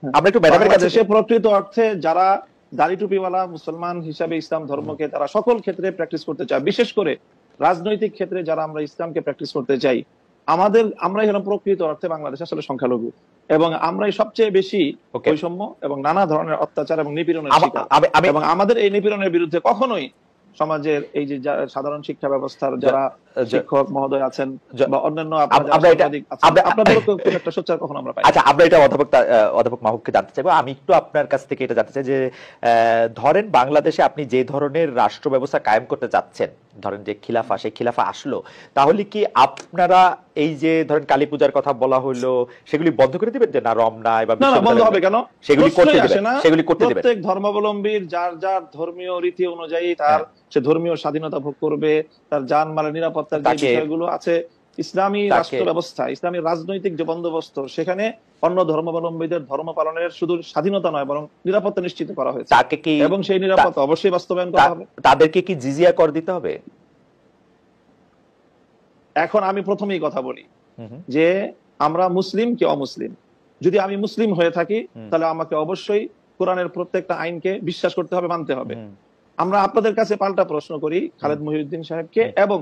আমরা একটু ম্যাডামের কাছে বাংলাদেশে প্রকৃত অর্থে যারা দাড়ি টুপিওয়ালা মুসলমান হিসাবে ইসলাম ধর্মকে তারা সকল ক্ষেত্রে প্র্যাকটিস করতে চায়, বিশেষ করে রাজনৈতিক ক্ষেত্রে যারা আমরা ইসলামকে প্র্যাকটিস করতে চাই, আমরাই হলাম প্রকৃত অর্থে বাংলাদেশ আসলে সংখ্যালঘু, এবং আমরাই সবচেয়ে বেশি বৈষম্য এবং নানা ধরনের অত্যাচার এবং নিপীড়নের শিকার। এবং আমাদের এই নিপীড়নের বিরুদ্ধে কখনোই সমাজের এই যে সাধারণ শিক্ষা ব্যবস্থার যারা শিক্ষক মহোদয় আছেন বা অন্যান্য একটা সোচ্চার কখনো আমরা পাই। আচ্ছা, আমরা এটা অধ্যাপক মাহবুবকে জানতে চাইবো। আমি একটু আপনার কাছ থেকে এটা জানতে চাই যে ধরেন বাংলাদেশে আপনি যে ধরনের রাষ্ট্র ব্যবস্থা কায়েম করতে যাচ্ছেন, ধরেন যে খিলাফা, সেই খিলাফা আসলো, তাহলে কি আপনারা এই যে ধরেন কালী পূজার কথা বলা হলো সেগুলি বন্ধ করে দিবেন? যে না, রমনায় বা বন্ধ হবে কেন, সেগুলি করতে দিবেন? সেগুলি করতে দিবেন। প্রত্যেক ধর্মাবলম্বীর যার যার ধর্মীয় রীতি অনুযায়ী তার সে ধর্মীয় স্বাধীনতা ভোগ করবে, তার জানমালের নিরাপত্তার যে বিষয়গুলো আছে ইসলামী রাষ্ট্র ব্যবস্থা, ইসলামী রাজনৈতিক যে বন্দোবস্ত, সেখানে অন্য ধর্মাবলম্বীদের ধর্ম পালনের শুধু স্বাধীনতা নয় বরং নিরাপত্তা নিশ্চিত করা হয়েছে, এবং সেই নিরাপত্তা অবশ্যই বাস্তবায়ন করা হবে। তাদেরকে কি জিজিয়া কর দিতে হবে? এখন আমি প্রথমেই কথা বলি যে আমরা মুসলিম কি অমুসলিম। যদি আমি মুসলিম হয়ে থাকি তাহলে আমাকে অবশ্যই কোরআনের প্রত্যেকটা আইনকে বিশ্বাস করতে হবে, মানতে হবে। আমরা আপনাদের কাছে পাল্টা প্রশ্ন করি খালেদ মহিউদ্দিন সাহেবকে এবং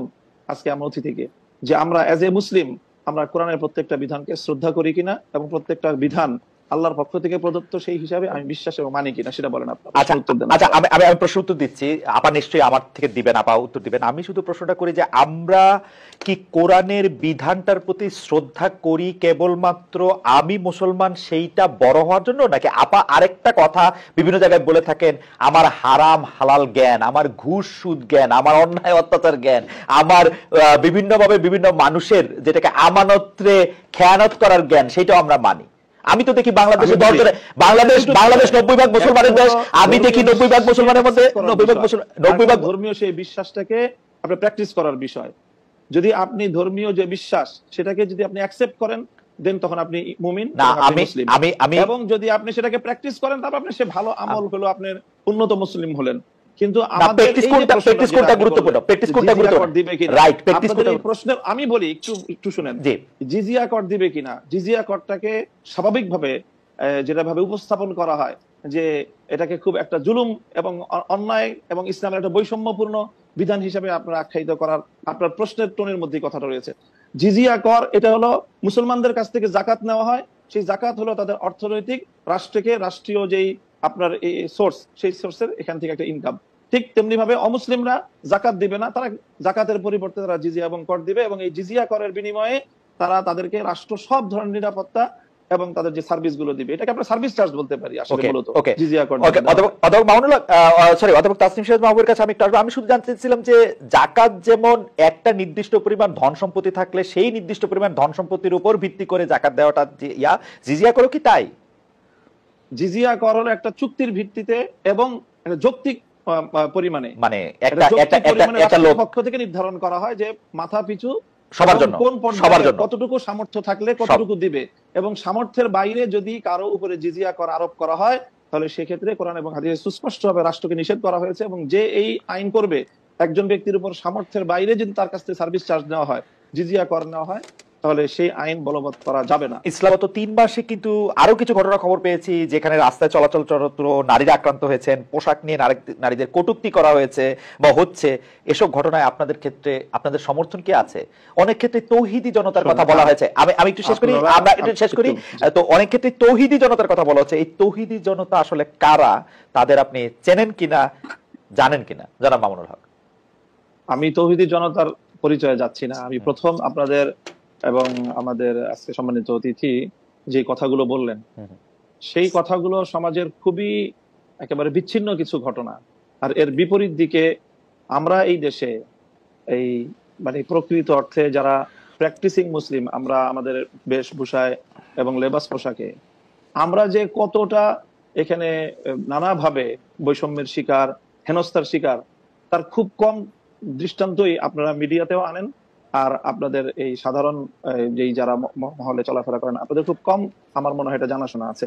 আজকে আমার অতিথিকে, যে আমরা এজ এ মুসলিম আমরা কোরআনের প্রত্যেকটা বিধানকে শ্রদ্ধা করি কিনা এবং প্রত্যেকটা বিধান আল্লাহর পক্ষ থেকে প্রদত্ত সেই হিসাবে আমি বিশ্বাস এবং মানি কিনা, সেটা বলেন আপনারা। আচ্ছা, আমি প্রশ্ন উত্তর দিচ্ছি, আপা নিশ্চয়ই আমার থেকে দিবেন, আপা উত্তর দিবেন। আমি শুধু প্রশ্নটা করি যে আমরা কি কোরআনের বিধানটার প্রতি শ্রদ্ধা করি কেবলমাত্র আমি মুসলমান সেইটা বড় হওয়ার জন্য, নাকি আপা আরেকটা কথা বিভিন্ন জায়গায় বলে থাকেন, আমার হারাম হালাল জ্ঞান, আমার ঘুষ সুদ জ্ঞান, আমার অন্যায় অত্যাচার জ্ঞান, আমার বিভিন্নভাবে বিভিন্ন মানুষের যেটাকে আমানতে খেয়ানত করার জ্ঞান, সেটাও আমরা মানি। আমি তো দেখি বাংলাদেশে বাংলাদেশ 90% মুসলমানের দেশ, আমি দেখি 90% মুসলমানের মধ্যে 90% ধর্মীয় সেই বিশ্বাসটাকে আপনি প্র্যাকটিস করার বিষয়। যদি আপনি ধর্মীয় যে বিশ্বাস সেটাকে যদি আপনি অ্যাকসেপ্ট করেন দেন তখন আপনি মুমিন, এবং যদি আপনি সেটাকে প্র্যাকটিস করেন তারপর আপনি সে ভালো আমল হলো আপনার উন্নত মুসলিম হলেন। কিন্তু আমি বলি একটু শুনেন, জিজিয়া কর দিবে কিনা, জিজিয়া করটাকে স্বাভাবিকভাবে যেভাবে উপস্থাপন করা হয় যে এটাকে খুব একটা জুলুম এবং অন্যায় এবং ইসলামের একটা বৈষম্যপূর্ণ বিধান হিসেবে আপনারা আখ্যায়িত করার আপনার প্রশ্নের টোনের মধ্যে কথাটা রয়েছে। জিজিয়া কর এটা হলো মুসলমানদের কাছ থেকে জাকাত নেওয়া হয়, সেই জাকাত হলো তাদের অর্থনৈতিক রাষ্ট্রীয় যেই আপনার এই সোর্স, সেই সোর্সের এখান থেকে একটা ইনকাম। ঠিক তেমনি ভাবে অমুসলিমরা জাকাত দিবে না, তারা জাকাতের পরিবর্তে তারা জিজিয়া এবং কর দিবে, এবং এই জিজিয়া করের বিনিময়ে তারা তাদেরকে রাষ্ট্র সব ধরনের নিরাপত্তা এবং তাদের যে সার্ভিস গুলো দিবে, এটাকে আমরা সার্ভিস চার্জ বলতে পারি আসলে মূলত জিজিয়া কর। অধ্যাপক তাসনিম শরীফ মাহবুবের কাছে আমি শুধু জানতে চাইছিলাম যে জাকাত যেমন একটা নির্দিষ্ট পরিমাণ ধন সম্পত্তি থাকলে সেই নির্দিষ্ট পরিমাণ ধন সম্পত্তির উপর ভিত্তি করে জাকাত দেওয়াটা জিজিয়া করো কি তাই? জিজিয়া কর হলো একটা চুক্তির ভিত্তিতে এবং যৌক্তিক পরিমাণে, মানে পক্ষ থেকে নির্ধারণ করা হয় যে মাথা পিছু সবার জন্য কোন পর্যায়ে কতটুকু সামর্থ্য থাকলে কতটুকু দিবে, এবং সামর্থ্যের বাইরে যদি কারো উপরে জিজিয়া কর আরোপ করা হয় তাহলে সেক্ষেত্রে কোরআন এবং হাদিসে সুস্পষ্টভাবে রাষ্ট্রকে নিষেধ করা হয়েছে, এবং যে এই আইন করবে একজন ব্যক্তির উপর সামর্থ্যের বাইরে যদি তার কাছ থেকে সার্ভিস চার্জ নেওয়া হয়, জিজিয়া কর নেওয়া হয়, তাহলে সেই আইন বলবৎ করা যাবে না। ইসলাম গত 3 মাসে কিন্তু আরো কিছু ঘটনা খবর পেয়েছি যেখানে রাস্তায় চলাচল নারীরা আক্রান্ত হয়েছেন, পোশাক নিয়ে নারীদের কটূক্তি করা হয়েছে বা হচ্ছে। এসব ঘটনায় আপনাদের ক্ষেত্রে আপনাদের সমর্থন কি আছে? অনেক ক্ষেত্রে তৌহিদি জনতার কথা বলা হয়েছে, আমি একটু শেষ করি, তো অনেক ক্ষেত্রে তৌহিদি জনতার কথা বলা হচ্ছে। এই তৌহিদি জনতা আসলে কারা, তাদের আপনি চেনেন কিনা, জানেন কিনা? জনাব মামুনুল হক। আমি তৌহিদি জনতার পরিচয়ে যাচ্ছি না। আমি প্রথম আপনাদের এবং আমাদের আজকে সম্মানিত অতিথি যে কথাগুলো বললেন সেই কথাগুলো সমাজের খুবই একেবারে বিচ্ছিন্ন কিছু ঘটনা, আর এর বিপরীত দিকে আমরা এই দেশে এই মানে প্রকৃত অর্থে যারা প্র্যাকটিসিং মুসলিম, আমরা আমাদের বেশভূষায় এবং লেবাস পোশাকে আমরা যে কতটা এখানে নানাভাবে বৈষম্যের শিকার, হেনস্থার শিকার, তার খুব কম দৃষ্টান্তই আপনারা মিডিয়াতেও আনেন, আর আপনাদের এই সাধারণ যেই যারা মহলে চলাফেরা করেন আপনাদের খুব কম আমার মনে হয় এটা জানাশোনা আছে।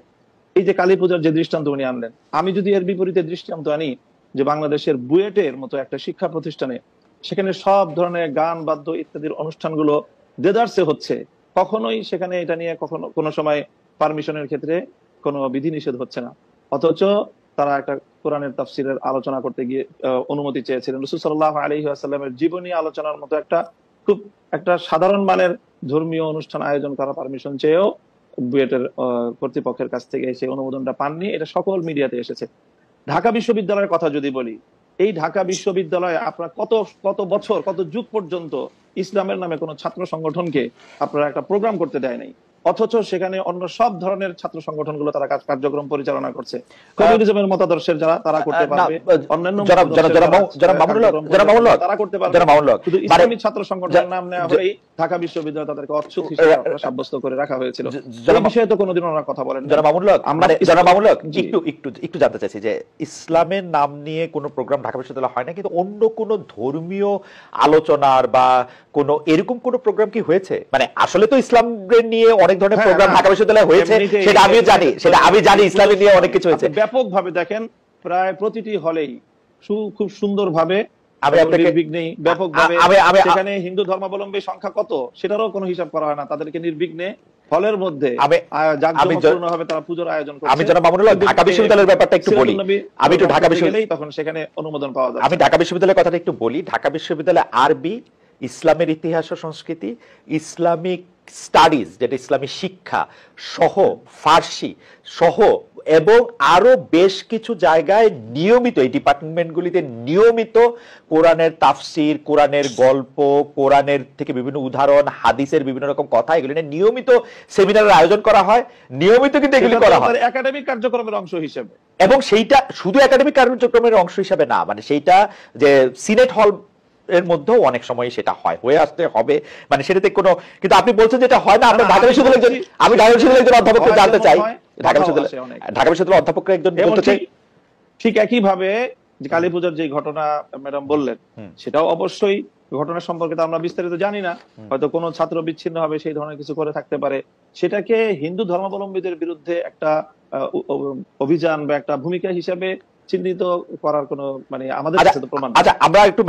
এই যে কালী পূজার যে দৃষ্টান্ত উনি আনলেন, আমি যদি এর বিপরীতে দৃষ্টান্ত আনি যে বাংলাদেশের বুয়েটের মতো একটা শিক্ষা প্রতিষ্ঠানে সেখানে সব ধরনের গান বাদ্য ইত্যাদির অনুষ্ঠানগুলো দেদারসে হচ্ছে, কখনোই সেখানে এটা নিয়ে কখনো কোনো সময় পারমিশনের ক্ষেত্রে কোনো বিধিনিষেধ হচ্ছে না, অথচ তারা একটা কোরআনের তাফসিরের আলোচনা করতে গিয়ে অনুমতি চেয়েছিলেন। রাসূল সাল্লাল্লাহু আলাইহি ওয়াসাল্লামের জীবনী আলোচনার মতো খুব একটা সাধারণ মানের ধর্মীয় অনুষ্ঠান আয়োজন করার পারমিশন চেয়েও বুয়েটের কর্তৃপক্ষের কাছ থেকে সেই অনুমোদনটা পাননি। এটা সকল মিডিয়াতে এসেছে। ঢাকা বিশ্ববিদ্যালয়ের কথা যদি বলি, এই ঢাকা বিশ্ববিদ্যালয়ে আপনার কত বছর, কত যুগ পর্যন্ত ইসলামের নামে কোনো ছাত্র সংগঠনকে আপনারা একটা প্রোগ্রাম করতে দেয় নাই, অথচ সেখানে অন্য সব ধরনের ছাত্র সংগঠনগুলো তারা কার্যক্রম পরিচালনা করছে। কমিউনিজমের মতাদর্শের যারা তারা করতে পারবে, অন্যান্য তারা করতে পারবে, শুধু ইসলামিক ছাত্র সংগঠনের নাম নেওয়া হলেই ঢাকা বিশ্ববিদ্যালয় তাদেরকে অচ্ছুত হিসেবে সাব্যস্ত করে রাখা হয়েছিল। এই বিষয়ে তো কোনোদিন ওনারা কথা বলেন। একটু জানতে চাইছি যে ইসলামের নাম নিয়ে কোনো প্রোগ্রাম ঢাকা বিশ্ববিদ্যালয় হয় না, কিন্তু অন্য কোনো ধর্মীয় আলোচনার বা কোনো এরকম কোনো প্রোগ্রাম কি হয়েছে? মানে আসলে তো ইসলামের নিয়ে অনেক ধরনের প্রোগ্রাম ঢাকা বিশ্ববিদ্যালয়ে হয়েছে, সেটা আমি জানি ইসলামের নিয়ে অনেক কিছু হয়েছে। ব্যাপকভাবে দেখেন, প্রায় প্রতিটি হলেই খুব সুন্দরভাবে সেখানে হিন্দু ধর্মাবলম্বী সংখ্যা কত সেটারও কোনো হিসাব করা হয় না। তাদেরকে নির্বিঘ্নে হলের মধ্যে জাঁকজমকপূর্ণভাবে তারা পূজার আয়োজন করছে। আমি জনাব মামুনুল হক ঢাকা বিশ্ববিদ্যালয়ের ব্যাপারটা একটু বলি। আমি একটু ঢাকা বিশ্ববিদ্যালয়, তখন সেখানে অনুমোদন পাওয়া যায়। আমি ঢাকা বিশ্ববিদ্যালয়ের কথাটা একটু বলি। ঢাকা বিশ্ববিদ্যালয়ে আরবি, ইসলামের ইতিহাস ও সংস্কৃতি, ইসলামিক স্টাডিজ যেটা ইসলামী শিক্ষা সহ, ফার্সি সহ এবং আরো বেশ কিছু জায়গায় নিয়মিত, এই ডিপার্টমেন্টগুলিতে নিয়মিত কোরআনের তাফসির, কোরআনের গল্প, কোরআনের থেকে বিভিন্ন উদাহরণ, হাদিসের বিভিন্ন রকম কথা, এগুলি নিয়ে নিয়মিত সেমিনারের আয়োজন করা হয়। নিয়মিত কিন্তু এগুলি করা হয় একাডেমিক কার্যক্রমের অংশ হিসেবে, এবং সেইটা শুধু একাডেমিক কার্যক্রমের অংশ হিসেবে না, মানে সেইটা যে সিনেট হল এর মধ্যেও অনেক সময় সেটা হয়ে আসতে হবে, মানে সেটাতে কোনো, কিন্তু আপনি বলছেন যেটা হয় না। আপনার ঢাকা বিশ্ববিদ্যালয়ের, আমি ঢাকা বিশ্ববিদ্যালয়ের একজন অধ্যাপককে জানতে চাই, ঢাকা বিশ্ববিদ্যালয়ের অধ্যাপককে একজন বলতে চাই, ঠিক একই ভাবে যে কালী পূজার যে ঘটনা ম্যাডাম বললেন, সেটাও অবশ্যই ঘটনা সম্পর্কে তো আমরা বিস্তারিত জানি না, হয়তো কোনো ছাত্র বিচ্ছিন্ন হবে সেই ধরনের কিছু করে থাকতে পারে, সেটাকে হিন্দু ধর্মাবলম্বীদের বিরুদ্ধে একটা অভিযান বা একটা ভূমিকা হিসেবে চিহ্নিত করার কোনো মানে আমাদের কাছে তো প্রমাণ। আচ্ছা, আমরা একটু